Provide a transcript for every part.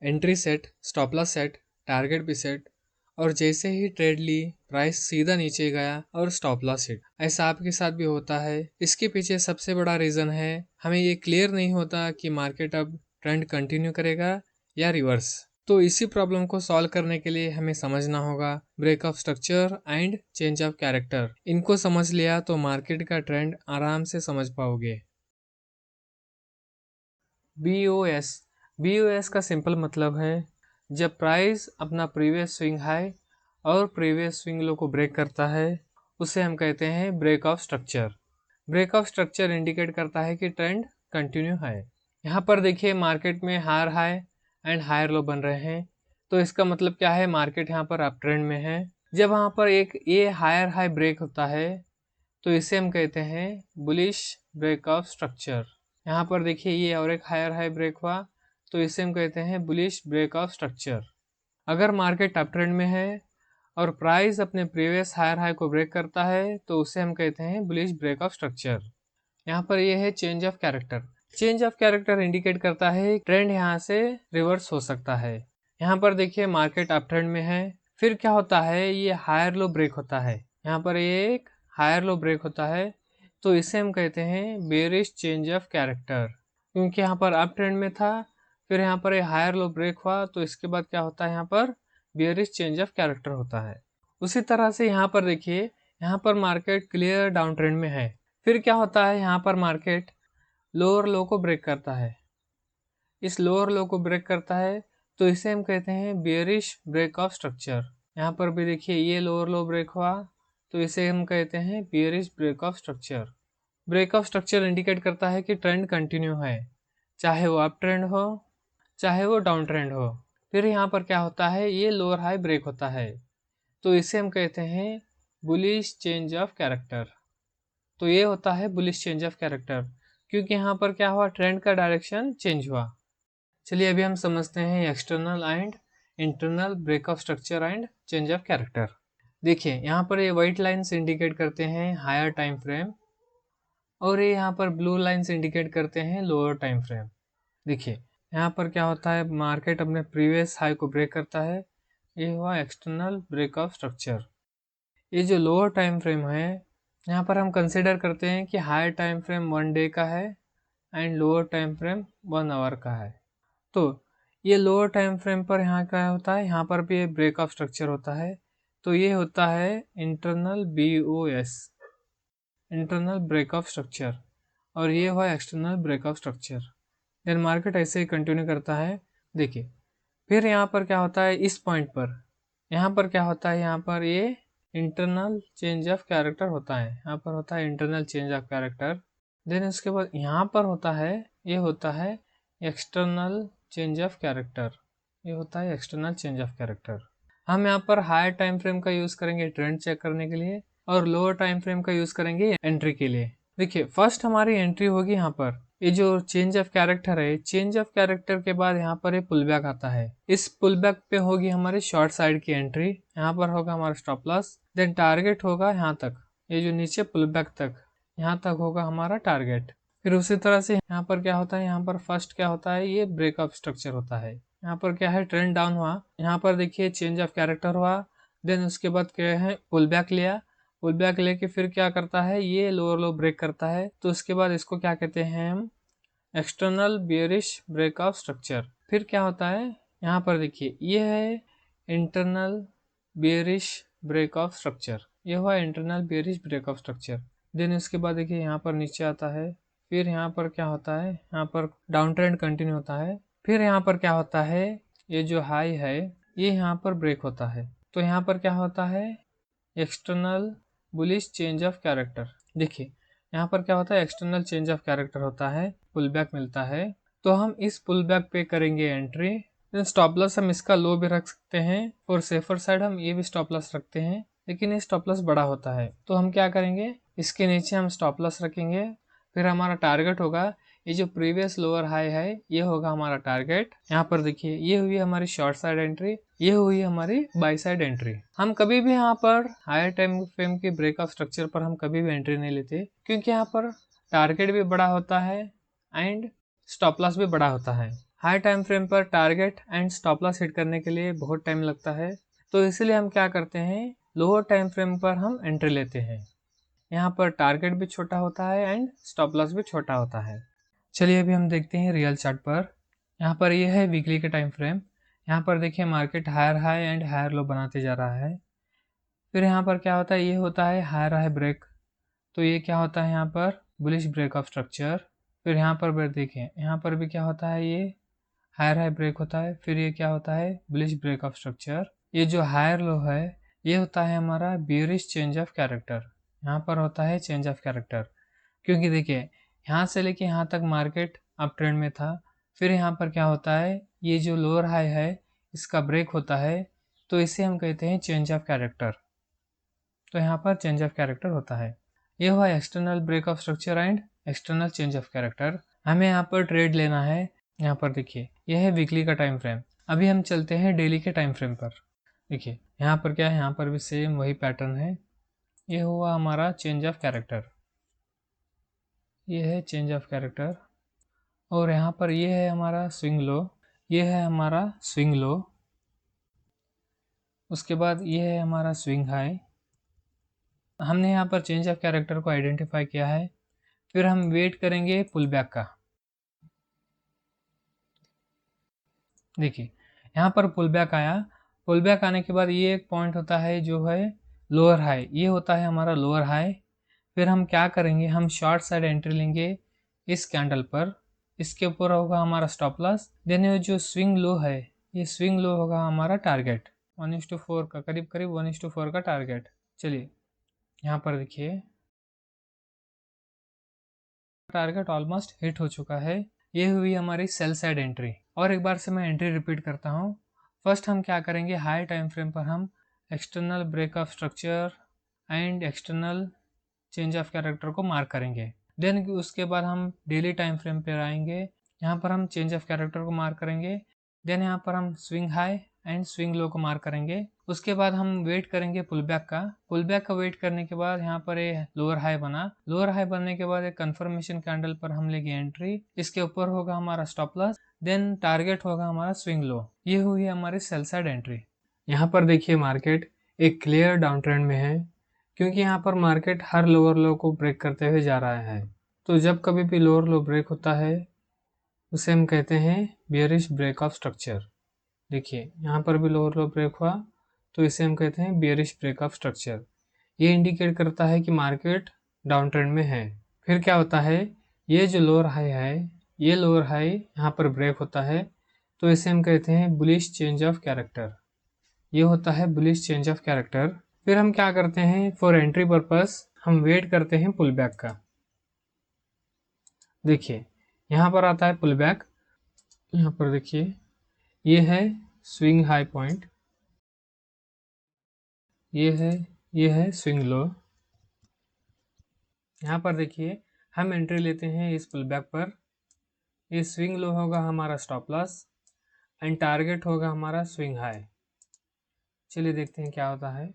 Entry set, stop loss set, target भी set, और जैसे ही ट्रेड ली प्राइस सीधा नीचे गया और स्टॉप लॉस हिट। ऐसा आपके साथ भी होता है। इसके पीछे सबसे बड़ा रीज़न है हमें ये क्लियर नहीं होता कि मार्केट अब ट्रेंड कंटिन्यू करेगा या रिवर्स। तो इसी प्रॉब्लम को सॉल्व करने के लिए हमें समझना होगा break of structure and change of character. इनको समझ लिया तो मार्केट का ट्रेंड आराम से समझ पाओगे। BOS BOS का सिंपल मतलब है जब प्राइस अपना प्रीवियस स्विंग हाई और प्रीवियस स्विंग लो को ब्रेक करता है उसे हम कहते हैं break of structure. Break of structure indicate करता है कि ट्रेंड कंटिन्यू है। यहाँ पर देखिए मार्केट में higher high and higher low बन रहे हैं, तो इसका मतलब क्या है, मार्केट यहाँ पर अप ट्रेंड में है। जब वहाँ पर एक ये हायर हाई ब्रेक होता है तो इसे हम कहते हैं बुलिश ब्रेक ऑफ स्ट्रक्चर। यहाँ पर देखिए ये और एक हायर हाई ब्रेक हुआ तो इसे हम कहते हैं बुलिश ब्रेक ऑफ स्ट्रक्चर। अगर मार्केट अप ट्रेंड में है और प्राइस अपने प्रीवियस हायर हाई को ब्रेक करता है तो उसे हम कहते हैं बुलिश ब्रेक ऑफ स्ट्रक्चर। यहाँ पर यह है change of character. Change of character indicate करता है ट्रेंड यहाँ से रिवर्स हो सकता है। यहाँ पर देखिए मार्केट अप ट्रेंड में है, फिर क्या होता है ये हायर लो ब्रेक होता है। यहाँ पर ये एक हायर लो ब्रेक होता है तो इसे हम कहते हैं बेरिश चेंज ऑफ कैरेक्टर, क्योंकि यहाँ पर अप ट्रेंड में था, फिर यहाँ पर ये हायर लो ब्रेक हुआ तो इसके बाद क्या होता है यहाँ पर बेरिश चेंज ऑफ कैरेक्टर होता है। उसी तरह से यहाँ पर देखिए यहाँ पर मार्केट क्लियर डाउन ट्रेंड में है, फिर क्या होता है यहाँ पर मार्केट लोअर लो को ब्रेक करता है। इस लोअर लो को ब्रेक करता है तो इसे हम कहते हैं बेयरिश ब्रेक ऑफ स्ट्रक्चर। यहाँ पर भी देखिए ये लोअर लो ब्रेक हुआ तो इसे हम कहते हैं bearish break of structure. Break of structure indicate करता है कि ट्रेंड कंटिन्यू है, चाहे वो अप ट्रेंड हो चाहे वो डाउन ट्रेंड हो। फिर यहाँ पर क्या होता है ये लोअर हाई ब्रेक होता है तो इसे हम कहते हैं बुलिश चेंज ऑफ कैरेक्टर। तो ये होता है बुलिश चेंज ऑफ कैरेक्टर, क्योंकि यहाँ पर क्या हुआ ट्रेंड का डायरेक्शन चेंज हुआ। चलिए अभी हम समझते हैं external and internal break of structure and change of character. देखिए यहाँ पर ये वाइट लाइन्स इंडिकेट करते हैं हायर टाइम फ्रेम और ये यहाँ पर ब्लू लाइन्स इंडिकेट करते हैं लोअर टाइम फ्रेम। देखिए यहाँ पर क्या होता है मार्केट अपने प्रीवियस हाई को ब्रेक करता है, ये हुआ एक्सटर्नल ब्रेक ऑफ स्ट्रक्चर। ये जो लोअर टाइम फ्रेम है यहाँ पर हम कंसिडर करते हैं कि हायर टाइम फ्रेम 1 डे का है and lower time frame 1 hour का है। तो ये लोअर टाइम फ्रेम पर यहाँ क्या होता है, यहाँ पर भी ब्रेक ऑफ स्ट्रक्चर होता है तो ये होता है internal BOS, internal break of structure, और ये हुआ external break of structure. Then market ऐसे ही कंटिन्यू करता है। देखिए फिर यहाँ पर क्या होता है इस पॉइंट पर, यहाँ पर क्या होता है, यहाँ पर ये इंटरनल चेंज ऑफ कैरेक्टर होता है, यहाँ पर होता है internal change of character. Then उसके बाद यहाँ पर होता है ये होता है एक्सटर्नल चेंज ऑफ कैरेक्टर, ये होता है एक्सटर्नल चेंज ऑफ कैरेक्टर। हम यहाँ पर हायर टाइम फ्रेम का यूज़ करेंगे ट्रेंड चेक करने के लिए और लोअर टाइम फ्रेम का यूज़ करेंगे एंट्री के लिए। देखिए फर्स्ट हमारी एंट्री होगी यहाँ पर, ये जो चेंज ऑफ कैरेक्टर है, चेंज ऑफ कैरेक्टर के बाद यहाँ पर ये पुल बैक आता है। इस पुल बैक पे होगी हमारी शॉर्ट साइड की एंट्री, यहाँ पर होगा हमारा स्टॉप लॉस, देन टारगेट होगा यहाँ तक, ये जो नीचे पुल बैक तक यहाँ तक होगा हमारा टारगेट। फिर उसी तरह से यहाँ पर क्या होता है, यहाँ पर फर्स्ट क्या होता है ये ब्रेक ऑफ स्ट्रक्चर होता है। यहाँ पर क्या है ट्रेंड डाउन हुआ, यहाँ पर देखिए चेंज ऑफ कैरेक्टर हुआ, देन उसके बाद क्या है पुल बैक लिया, पुल बैक लेके फिर क्या करता है ये लोअर लो ब्रेक करता है तो उसके बाद इसको क्या कहते हैं हम external bearish break of structure. फिर क्या होता है यहाँ पर देखिए ये है internal bearish break of structure, ये हुआ internal bearish break of structure. Then उसके बाद देखिए यहाँ पर नीचे आता है, फिर यहाँ पर क्या होता है यहाँ पर डाउन ट्रेंड कंटिन्यू होता है, फिर यहाँ पर क्या होता है ये जो हाई है ये यहाँ पर ब्रेक होता है तो यहाँ पर क्या होता है external bullish change of character. देखिए यहाँ पर क्या होता है एक्सटर्नल चेंज ऑफ कैरेक्टर होता है, पुल बैक मिलता है तो हम इस पुल बैक पे करेंगे एंट्री। स्टॉप लॉस हम इसका लो भी रख सकते हैं और सेफर साइड हम ये भी स्टॉप लॉस रखते हैं, लेकिन ये स्टॉप लॉस बड़ा होता है तो हम क्या करेंगे इसके नीचे हम स्टॉप लॉस रखेंगे। फिर हमारा टारगेट होगा ये जो प्रीवियस लोअर हाई है ये होगा हमारा टारगेट। यहाँ पर देखिए ये हुई हमारी शॉर्ट साइड एंट्री, ये हुई हमारी बाई साइड एंट्री। हम कभी भी यहाँ पर हायर टाइम फ्रेम के ब्रेक ऑफ स्ट्रक्चर पर हम कभी भी एंट्री नहीं लेते, क्योंकि यहाँ पर टारगेट भी बड़ा होता है एंड स्टॉप लॉस भी बड़ा होता है। हाई टाइम फ्रेम पर target and stop loss hit करने के लिए बहुत टाइम लगता है, तो इसलिए हम क्या करते हैं, लोअर टाइम फ्रेम पर हम एंट्री लेते हैं। यहाँ पर टारगेट भी छोटा होता है एंड स्टॉप लॉस भी छोटा होता है। चलिए अभी हम देखते हैं रियल चार्ट पर। यहाँ पर ये है वीकली का टाइम फ्रेम। यहाँ पर देखिए market higher high and higher low बनाते जा रहा है। फिर यहाँ पर क्या होता है, ये होता है हायर हाई ब्रेक, तो ये क्या होता है यहाँ पर बुलिश ब्रेक ऑफ स्ट्रक्चर। फिर यहाँ पर देखिए यहाँ पर भी क्या होता है, ये हायर हाई ब्रेक होता है, फिर ये क्या होता है बुलिश ब्रेक ऑफ स्ट्रक्चर। ये जो हायर लो है ये होता है हमारा बियरिश चेंज ऑफ कैरेक्टर। यहाँ पर होता है चेंज ऑफ कैरेक्टर, क्योंकि देखिए यहाँ से लेके यहाँ तक मार्केट अप ट्रेंड में था, फिर यहाँ पर क्या होता है, ये जो लोअर हाई है इसका ब्रेक होता है, तो इसे हम कहते हैं चेंज ऑफ कैरेक्टर। तो यहाँ पर चेंज ऑफ कैरेक्टर होता है। ये हुआ external break of structure and external change of character. हमें यहाँ पर ट्रेड लेना है। यहाँ पर देखिए यह है वीकली का टाइम फ्रेम। अभी हम चलते हैं डेली के टाइम फ्रेम पर। देखिए यहाँ पर क्या है, यहाँ पर भी सेम वही पैटर्न है। ये हुआ हमारा चेंज ऑफ कैरेक्टर, ये है चेंज ऑफ कैरेक्टर। और यहाँ पर ये है हमारा स्विंग लो, ये है हमारा स्विंग लो। उसके बाद ये है हमारा स्विंग हाई। हमने यहाँ पर चेंज ऑफ कैरेक्टर को आइडेंटिफाई किया है। फिर हम वेट करेंगे पुल बैक का। देखिए यहाँ पर पुल बैक आया, पुल बैक आने के बाद ये एक पॉइंट होता है जो है लोअर हाई, ये होता है हमारा लोअर हाई। फिर हम क्या करेंगे, हम शॉर्ट साइड एंट्री लेंगे इस कैंडल पर, इसके ऊपर होगा हमारा स्टॉप लॉस। देन ये जो स्विंग लो है, ये स्विंग लो होगा हमारा टारगेट 1:4 का, करीब करीब 1:4 का टारगेट। चलिए यहाँ पर देखिए टारगेट ऑलमोस्ट हिट हो चुका है। ये हुई हमारी सेल साइड एंट्री। और एक बार से मैं एंट्री रिपीट करता हूँ। फर्स्ट हम क्या करेंगे, हाई टाइम फ्रेम पर हम external break of structure and external change of character को मार्क करेंगे। देन उसके बाद हम डेली टाइम फ्रेम पर आएंगे, यहाँ पर हम चेंज ऑफ कैरेक्टर को मार्क करेंगे। देन यहाँ पर हम swing high and swing low को मार्क करेंगे। उसके बाद हम वेट करेंगे पुल बैक का। पुल बैक का वेट करने के बाद यहाँ पर ये लोअर हाई बना, लोअर हाई बनने के बाद एक कंफर्मेशन कैंडल पर हम लेंगे एंट्री, इसके ऊपर होगा हमारा स्टॉप लॉस, देन टारगेट होगा हमारा स्विंग लो। ये हुई हमारी सेल साइड एंट्री। यहाँ पर देखिए मार्केट एक क्लियर डाउन ट्रेंड में है, क्योंकि यहाँ पर मार्केट हर लोअर लो को ब्रेक करते हुए जा रहा है। तो जब कभी भी लोअर लो ब्रेक होता है उसे हम कहते हैं बियरिश ब्रेक ऑफ स्ट्रक्चर। देखिए यहाँ पर भी लोअर लो ब्रेक हुआ, तो इसे हम कहते हैं बियरिश ब्रेक ऑफ स्ट्रक्चर। ये इंडिकेट करता है कि मार्केट डाउन ट्रेंड में है। फिर क्या होता है, ये जो लोअर हाई है, ये लोअर हाई यहाँ पर ब्रेक होता है, तो इसे हम कहते हैं बुलिश चेंज ऑफ कैरेक्टर। ये होता है बुलिश चेंज ऑफ कैरेक्टर। फिर हम क्या करते हैं, फॉर एंट्री पर्पस हम वेट करते हैं पुल बैक का। देखिए यहाँ पर आता है पुल बैक। यहाँ पर देखिए ये है स्विंग हाई पॉइंट, ये है स्विंग लो। यहाँ पर देखिए हम एंट्री लेते हैं इस पुल बैक पर। ये स्विंग लो होगा हमारा स्टॉप लॉस एंड टारगेट होगा हमारा स्विंग हाई। चलिए देखते हैं क्या होता है।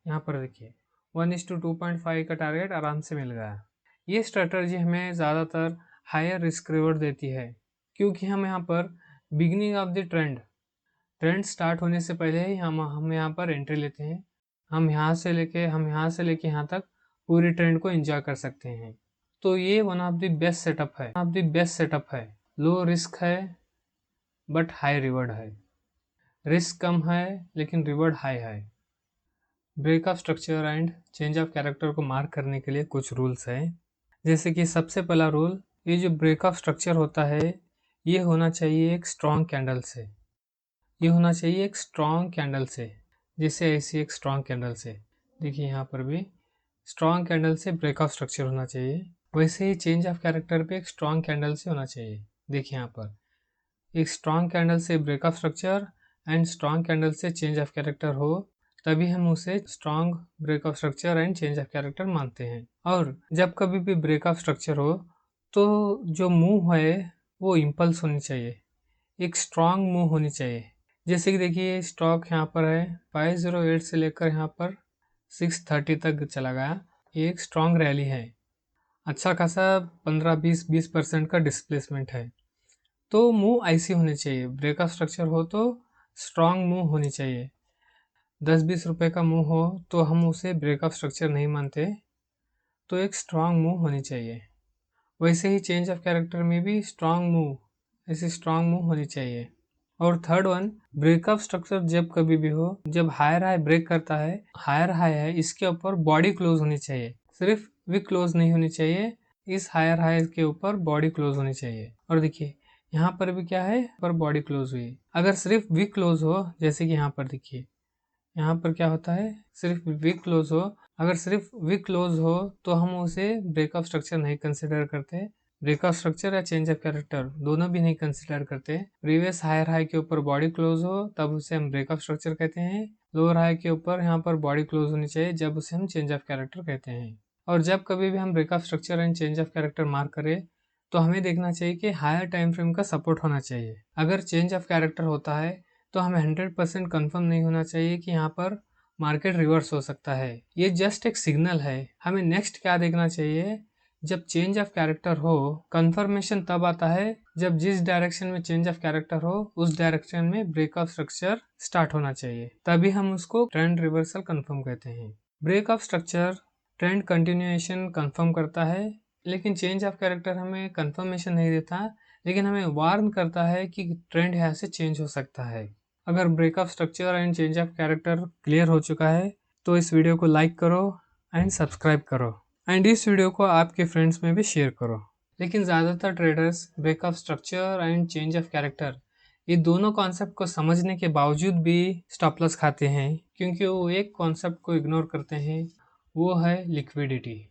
यहाँ पर देखिए 1:2.5 का टारगेट आराम से मिल गया। ये स्ट्रेटजी हमें ज़्यादातर हायर रिस्क रिवॉर्ड देती है, क्योंकि हम यहाँ पर beginning of the trend start होने से पहले ही हम यहाँ पर एंट्री लेते हैं। हम यहाँ से लेके यहाँ तक पूरी ट्रेंड को एंजॉय कर सकते हैं। तो ये one of the best setup है। लो रिस्क है बट हाई रिवॉर्ड है। रिस्क कम है लेकिन रिवॉर्ड हाई है। Break of structure and change of character को मार्क करने के लिए कुछ रूल्स हैं। जैसे कि सबसे पहला रूल, ये जो ब्रेक ऑफ स्ट्रक्चर होता है ये होना चाहिए एक स्ट्रॉन्ग कैंडल से। ये होना चाहिए एक स्ट्रॉन्ग कैंडल से, जैसे ऐसी एक स्ट्रॉन्ग कैंडल से। देखिए यहाँ पर भी स्ट्रॉन्ग कैंडल से ब्रेक ऑफ स्ट्रक्चर होना चाहिए। वैसे ही चेंज ऑफ कैरेक्टर पे एक स्ट्रॉन्ग कैंडल से होना चाहिए। देखिए यहाँ पर एक स्ट्रॉन्ग कैंडल से break of structure and strong candle से चेंज ऑफ कैरेक्टर हो, तभी हम उसे strong break of structure and change of character मानते हैं। और जब कभी भी ब्रेक ऑफ स्ट्रक्चर हो तो जो मूव है वो इम्पल्स होनी चाहिए, एक स्ट्रॉन्ग मूव होनी चाहिए। जैसे कि देखिए स्टॉक यहाँ पर है 508 से लेकर यहाँ पर 630 तक चला गया, ये एक स्ट्रॉन्ग रैली है। अच्छा खासा 15-20% का डिस्प्लेसमेंट है, तो मूव ऐसी होनी चाहिए। ब्रेकअप स्ट्रक्चर हो तो स्ट्रॉन्ग मूव होनी चाहिए। 10-20 रुपए का मूव हो तो हम उसे ब्रेकअप स्ट्रक्चर नहीं मानते, तो एक स्ट्रॉन्ग मूव होनी चाहिए। वैसे ही चेंज ऑफ कैरेक्टर में भी स्ट्रॉन्ग मूव, ऐसी स्ट्रॉन्ग मूव होनी चाहिए। और थर्ड वन, ब्रेकअप स्ट्रक्चर जब कभी भी हो, जब हायर हाई ब्रेक करता है, हायर हाई है इसके ऊपर बॉडी क्लोज होनी चाहिए, सिर्फ विक क्लोज नहीं होनी चाहिए, इस हायर हाई के ऊपर बॉडी क्लोज होनी चाहिए। और देखिए यहाँ पर भी क्या है, पर बॉडी क्लोज हुई। अगर सिर्फ विक क्लोज हो, जैसे कि यहाँ पर देखिए, यहाँ पर क्या होता है, सिर्फ विक क्लोज हो, अगर सिर्फ विक क्लोज हो तो हम उसे ब्रेकअप स्ट्रक्चर नहीं कंसिडर करते। ब्रेकअप स्ट्रक्चर या चेंज ऑफ कैरेक्टर दोनों भी नहीं कंसिडर करते। प्रीवियस हायर हाई के ऊपर बॉडी क्लोज हो तब उसे हम ब्रेकअप स्ट्रक्चर कहते हैं। लोअर हाई के ऊपर यहाँ पर बॉडी क्लोज होनी चाहिए, जब उसे हम चेंज ऑफ कैरेक्टर कहते हैं। और जब कभी भी हम breakup structure and change of character mark करें तो हमें देखना चाहिए कि हायर टाइम फ्रेम का सपोर्ट होना चाहिए। अगर चेंज ऑफ कैरेक्टर होता है तो हमें 100% कंफर्म नहीं होना चाहिए कि यहाँ पर मार्केट रिवर्स हो सकता है। ये जस्ट एक सिग्नल है। हमें नेक्स्ट क्या देखना चाहिए, जब चेंज ऑफ कैरेक्टर हो, कंफर्मेशन तब आता है जब जिस डायरेक्शन में चेंज ऑफ कैरेक्टर हो उस डायरेक्शन में ब्रेकअप स्ट्रक्चर स्टार्ट होना चाहिए, तभी हम उसको ट्रेंड रिवर्सल कंफर्म कहते हैं। Breakup structure trend continuation confirm करता है, लेकिन चेंज ऑफ कैरेक्टर हमें कंफर्मेशन नहीं देता, लेकिन हमें वार्न करता है कि ट्रेंड यहाँ से चेंज हो सकता है। अगर breakup structure and change of character clear हो चुका है तो इस वीडियो को लाइक करो एंड सब्सक्राइब करो, एंड इस वीडियो को आपके फ्रेंड्स में भी शेयर करो। लेकिन ज़्यादातर traders breakup structure and change of character ये दोनों कॉन्सेप्ट को समझने के बावजूद भी स्टॉप लॉस खाते हैं, क्योंकि वो एक कॉन्सेप्ट को इग्नोर करते हैं, वो है लिक्विडिटी।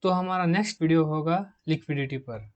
तो हमारा नेक्स्ट वीडियो होगा लिक्विडिटी पर।